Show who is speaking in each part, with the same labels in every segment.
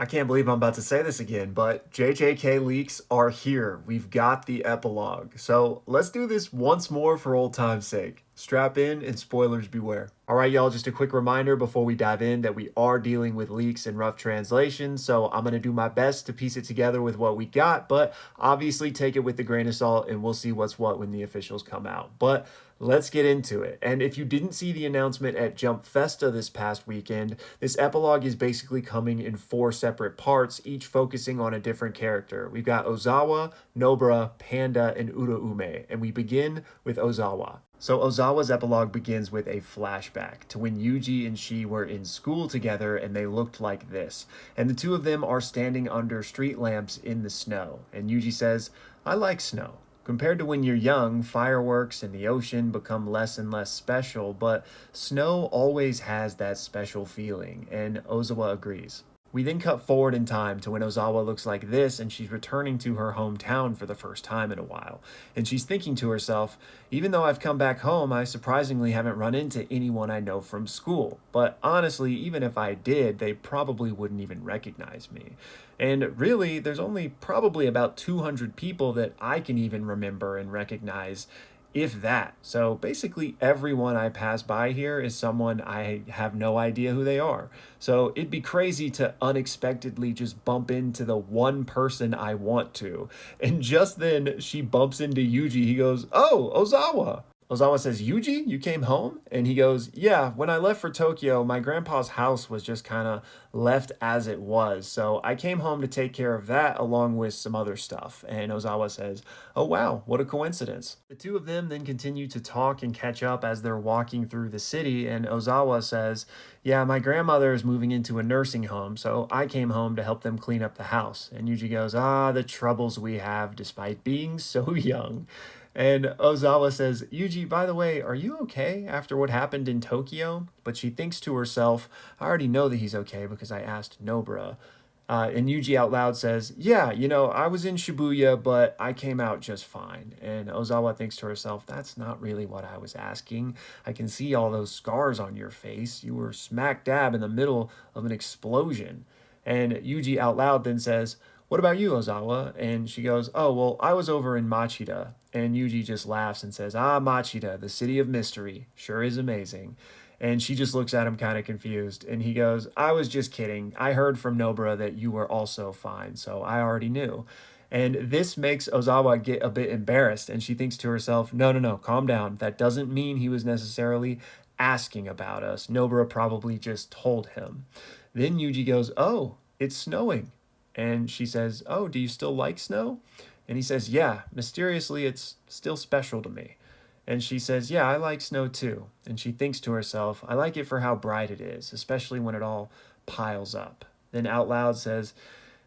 Speaker 1: I can't believe I'm about to say this again, but JJK leaks are here. We've got the epilogue. So let's do this once more for old time's sake. Strap in and spoilers beware. All right, y'all, just a quick reminder before we dive in that we are dealing with leaks and rough translations. So I'm going to do my best to piece it together with what we got, but obviously take it with a grain of salt and we'll see what's what when the officials come out. But let's get into it. And if you didn't see the announcement at Jump Festa this past weekend, this epilogue is basically coming in 4 separate parts, each focusing on a different character. We've got Ozawa, Nobara, Panda, and uraume, and we begin with Ozawa. So Ozawa's epilogue begins with a flashback to when Yuji and she were in school together and they looked like this. And the two of them are standing under street lamps in the snow. And Yuji says, "I like snow. Compared to when you're young, fireworks and the ocean become less and less special, but snow always has that special feeling." And Ozawa agrees. We then cut forward in time to when Ozawa looks like this and she's returning to her hometown for the first time in a while. And she's thinking to herself, even though I've come back home, I surprisingly haven't run into anyone I know from school. But honestly, even if I did, they probably wouldn't even recognize me. And really, there's only probably about 200 people that I can even remember and recognize, if that. So basically everyone I pass by here is someone I have no idea who they are. So it'd be crazy to unexpectedly just bump into the one person I want to. And just then she bumps into Yuji. He goes, "Oh, Ozawa." Ozawa says, "Yuji, you came home?" And he goes, "Yeah, when I left for Tokyo, my grandpa's house was just kind of left as it was. So I came home to take care of that along with some other stuff." And Ozawa says, "Oh, wow, what a coincidence." The two of them then continue to talk and catch up as they're walking through the city. And Ozawa says, "Yeah, my grandmother is moving into a nursing home, so I came home to help them clean up the house." And Yuji goes, "Ah, the troubles we have despite being so young." And Ozawa says, "Yuji, by the way, are you okay after what happened in Tokyo?" But she thinks to herself, "I already know that he's okay because I asked Nobara." And Yuji out loud says, "Yeah, I was in Shibuya, but I came out just fine." And Ozawa thinks to herself, "That's not really what I was asking. I can see all those scars on your face. You were smack dab in the middle of an explosion." And Yuji out loud then says, "What about you, Ozawa?" And she goes, "Oh, well, I was over in Machida." And Yuji just laughs and says, "Ah, Machida, the city of mystery. Sure is amazing." And she just looks at him kind of confused. And he goes, "I was just kidding. I heard from Nobara that you were also fine, so I already knew." And this makes Ozawa get a bit embarrassed. And she thinks to herself, no, no, no, calm down. That doesn't mean he was necessarily asking about us. Nobara probably just told him. Then Yuji goes, "Oh, it's snowing." And she says, "Oh, do you still like snow?" And he says, "Yeah, mysteriously, it's still special to me." And she says, "Yeah, I like snow too." And she thinks to herself, "I like it for how bright it is, especially when it all piles up." Then out loud says,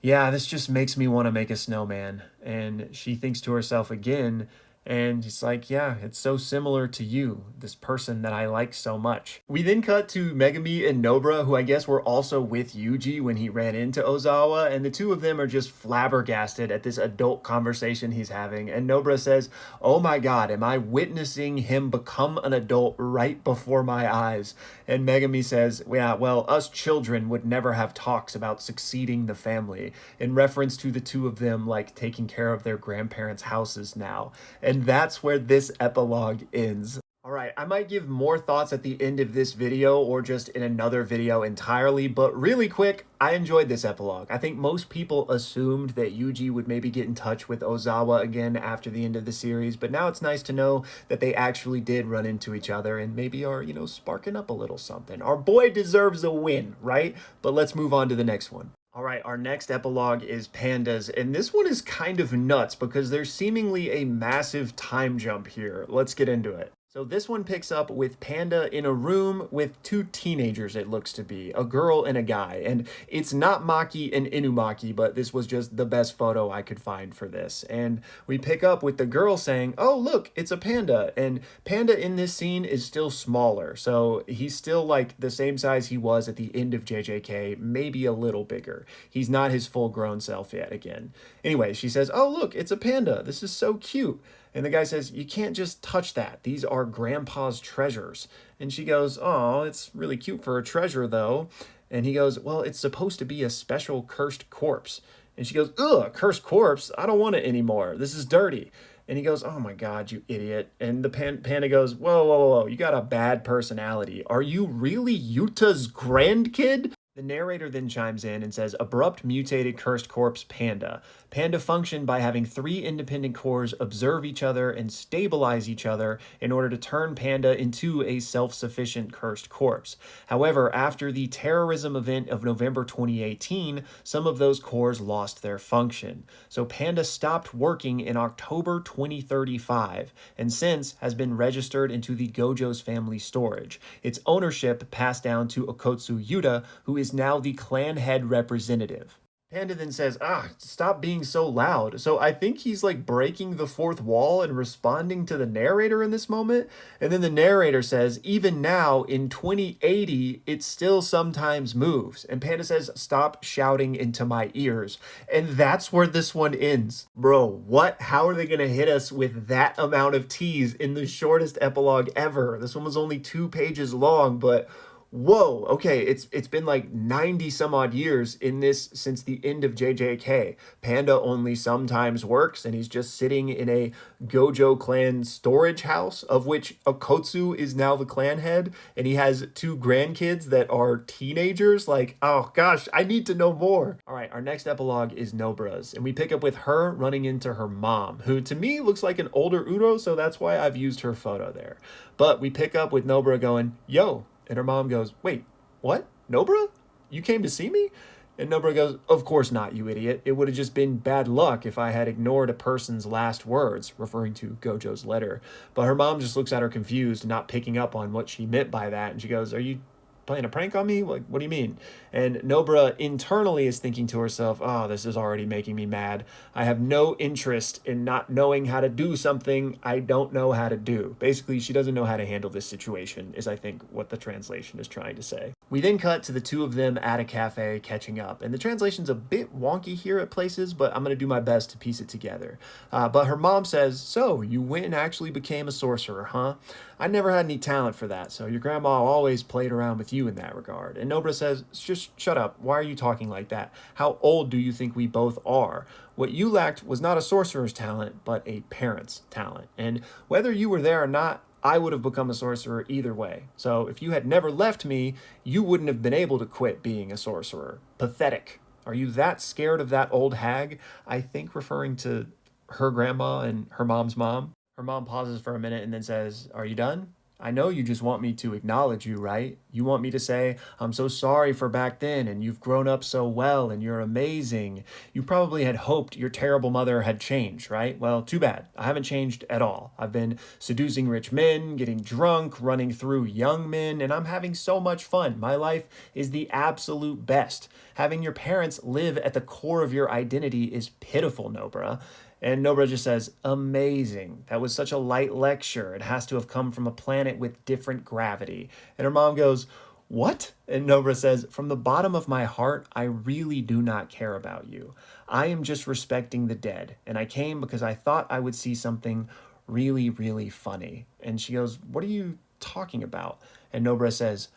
Speaker 1: "Yeah, this just makes me want to make a snowman." And she thinks to herself again, and it's like, yeah, it's so similar to you, this person that I like so much. We then cut to Megumi and Nobara, who I guess were also with Yuji when he ran into Ozawa, and the two of them are just flabbergasted at this adult conversation he's having. And Nobara says, "Oh my god, am I witnessing him become an adult right before my eyes?" And Megumi says, "Yeah, well, us children would never have talks about succeeding the family," in reference to the two of them like taking care of their grandparents' houses now. And that's where this epilogue ends. All right, I might give more thoughts at the end of this video or just in another video entirely, but really quick, I enjoyed this epilogue. I think most people assumed that Yuji would maybe get in touch with Ozawa again after the end of the series, but now it's nice to know that they actually did run into each other and maybe are, sparking up a little something. Our boy deserves a win, right? But let's move on to the next one. All right, our next epilogue is Panda's, and this one is kind of nuts because there's seemingly a massive time jump here. Let's get into it. So this one picks up with Panda in a room with 2 teenagers, it looks to be, a girl and a guy. And it's not Maki and Inumaki, but this was just the best photo I could find for this. And we pick up with the girl saying, "Oh, look, it's a panda." And Panda in this scene is still smaller. So he's still like the same size he was at the end of JJK, maybe a little bigger. He's not his full grown self yet again. Anyway, she says, "Oh, look, it's a panda. This is so cute." And the guy says, "You can't just touch that. These are grandpa's treasures." And she goes, "Oh, it's really cute for a treasure though." And he goes, well, it's supposed to be a special cursed corpse. And she goes, ugh, cursed corpse? I don't want it anymore. This is dirty. And he goes, oh my God, you idiot. And the panda goes, whoa, whoa, whoa, you got a bad personality. Are you really Yuta's grandkid? The narrator then chimes in and says, abrupt, mutated, cursed corpse Panda. Panda function by having 3 independent cores observe each other and stabilize each other in order to turn Panda into a self-sufficient cursed corpse. However, after the terrorism event of November 2018, some of those cores lost their function. So Panda stopped working in October 2035 and since has been registered into the Gojo's family storage. Its ownership passed down to Okotsu Yuta, who is now the clan head representative. Panda then says, stop being so loud. So I think he's like breaking the fourth wall and responding to the narrator in this moment. And then the narrator says, even now in 2080, it still sometimes moves. And Panda says, stop shouting into my ears. And that's where this one ends. Bro, what? How are they going to hit us with that amount of tease in the shortest epilogue ever? This one was only 2 pages long, but whoa, okay, it's been like 90 some odd years in this since the end of JJK. Panda only sometimes works, and he's just sitting in a Gojo clan storage house, of which Okotsu is now the clan head, and he has 2 grandkids that are teenagers. Like, oh gosh, I need to know more. All right, our next epilogue is Nobara's, and we pick up with her running into her mom, who to me looks like an older Uro, so that's why I've used her photo there. But we pick up with Nobara going, yo. And her mom goes, wait, what? Nobara? You came to see me? And Nobara goes, of course not, you idiot. It would have just been bad luck if I had ignored a person's last words, referring to Gojo's letter. But her mom just looks at her confused, not picking up on what she meant by that. And she goes, are you playing a prank on me? Like, what do you mean? And Nobara internally is thinking to herself, oh, this is already making me mad. I have no interest in not knowing how to do something I don't know how to do. Basically, she doesn't know how to handle this situation, is I think what the translation is trying to say. We then cut to the 2 of them at a cafe catching up, and the translation's a bit wonky here at places, but I'm going to do my best to piece it together. But her mom says, so, you went and actually became a sorcerer, huh? I never had any talent for that, so your grandma always played around with you in that regard. And Nobara says, just shut up. Why are you talking like that? How old do you think we both are? What you lacked was not a sorcerer's talent, but a parent's talent. And whether you were there or not, I would have become a sorcerer either way. So if you had never left me, you wouldn't have been able to quit being a sorcerer. Pathetic. Are you that scared of that old hag? I think referring to her grandma and her mom's mom. Her mom pauses for a minute and then says, are you done? I know you just want me to acknowledge you, right? You want me to say, I'm so sorry for back then, and you've grown up so well, and you're amazing. You probably had hoped your terrible mother had changed, right? Well, too bad. I haven't changed at all. I've been seducing rich men, getting drunk, running through young men, and I'm having so much fun. My life is the absolute best. Having your parents live at the core of your identity is pitiful, Nobara. And Nobara just says, amazing. That was such a light lecture. It has to have come from a planet with different gravity. And her mom goes, what? And Nobara says, from the bottom of my heart, I really do not care about you. I am just respecting the dead. And I came because I thought I would see something really, really funny. And she goes, what are you talking about? And Nobara says,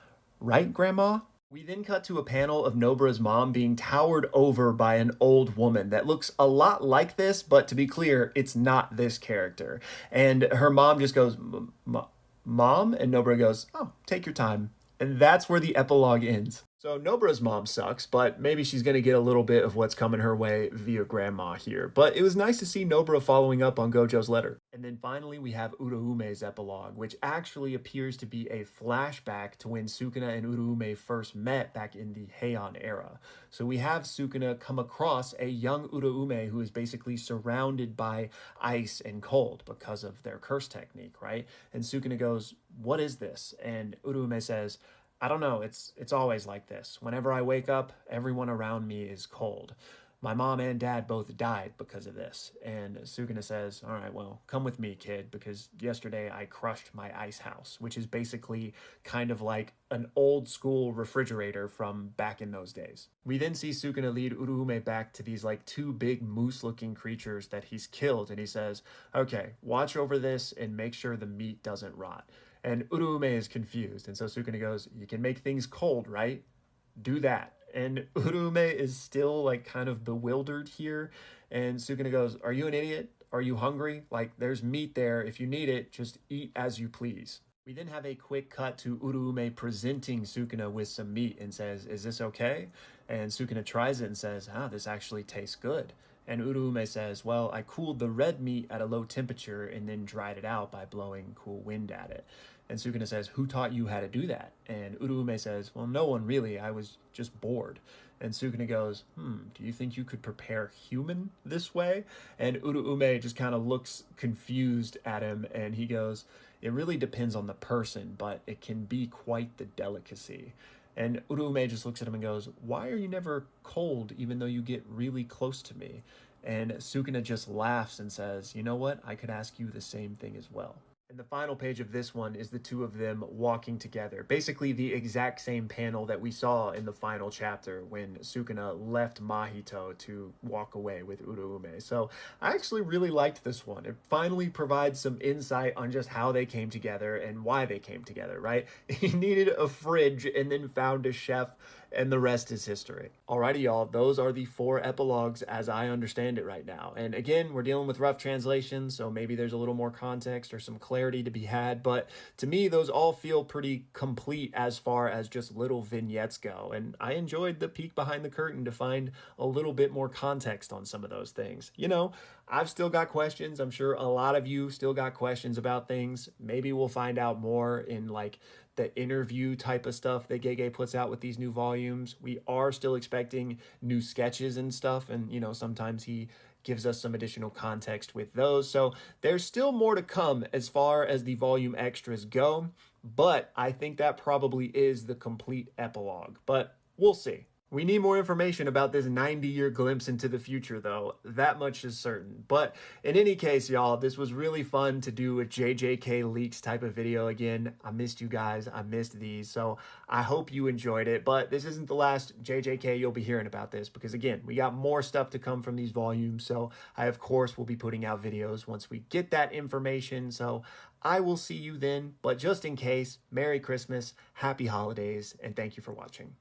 Speaker 1: right, Grandma? We then cut to a panel of Nobara's mom being towered over by an old woman that looks a lot like this, but to be clear, it's not this character. And her mom just goes, Mom? And Nobara goes, oh, take your time. And that's where the epilogue ends. So Nobara's mom sucks, but maybe she's going to get a little bit of what's coming her way via grandma here. But it was nice to see Nobara following up on Gojo's letter. And then finally we have Uraume's epilogue, which actually appears to be a flashback to when Sukuna and Uraume first met back in the Heian era. So we have Sukuna come across a young Uraume who is basically surrounded by ice and cold because of their curse technique, right? And Sukuna goes, what is this? And Uraume says, I don't know, it's always like this. Whenever I wake up, everyone around me is cold. My mom and dad both died because of this. And Sukuna says, all right, well, come with me, kid, because yesterday I crushed my ice house, which is basically kind of like an old school refrigerator from back in those days. We then see Sukuna lead Uraume back to these like 2 big moose-looking creatures that he's killed, and he says, okay, watch over this and make sure the meat doesn't rot. And Uraume is confused, and so Sukuna goes, you can make things cold, right? do that. And Uraume is still like kind of bewildered here. And Sukuna goes, are you an idiot? Are you hungry? Like, there's meat there. If you need it, just eat as you please. We then have a quick cut to Uraume presenting Sukuna with some meat and says, is this okay? And Sukuna tries it and says, this actually tastes good. And Uraume says, well, I cooled the red meat at a low temperature and then dried it out by blowing cool wind at it. And Sukuna says, who taught you how to do that? And Uraume says, well, no one really. I was just bored. And Sukuna goes, do you think you could prepare human this way? And Uraume just kind of looks confused at him and he goes, it really depends on the person, but it can be quite the delicacy. And Uraume just looks at him and goes, why are you never cold even though you get really close to me? And Sukuna just laughs and says, you know what? I could ask you the same thing as well. And the final page of this one is the two of them walking together. Basically the exact same panel that we saw in the final chapter when Sukuna left Mahito to walk away with Uraume. So I actually really liked this one. It finally provides some insight on just how they came together and why they came together, right? He needed a fridge and then found a chef, and the rest is history. Alrighty, y'all, those are the 4 epilogues as I understand it right now. And again, we're dealing with rough translations, so maybe there's a little more context or some clarity to be had, but to me, those all feel pretty complete as far as just little vignettes go. And I enjoyed the peek behind the curtain to find a little bit more context on some of those things. You know, I've still got questions. I'm sure a lot of you still got questions about things. Maybe we'll find out more in like the interview type of stuff that Jjk puts out with these new volumes. We are still expecting new sketches and stuff, and you know, sometimes he gives us some additional context with those. So there's still more to come as far as the volume extras go, but I think that probably is the complete epilogue, but we'll see. We need more information about this 90-year glimpse into the future, though. That much is certain. But in any case, y'all, this was really fun to do a JJK leaks type of video again. I missed you guys. I missed these. So I hope you enjoyed it. But this isn't the last JJK you'll be hearing about this because, again, we got more stuff to come from these volumes. So I, of course, will be putting out videos once we get that information. So I will see you then. But just in case, Merry Christmas, Happy Holidays, and thank you for watching.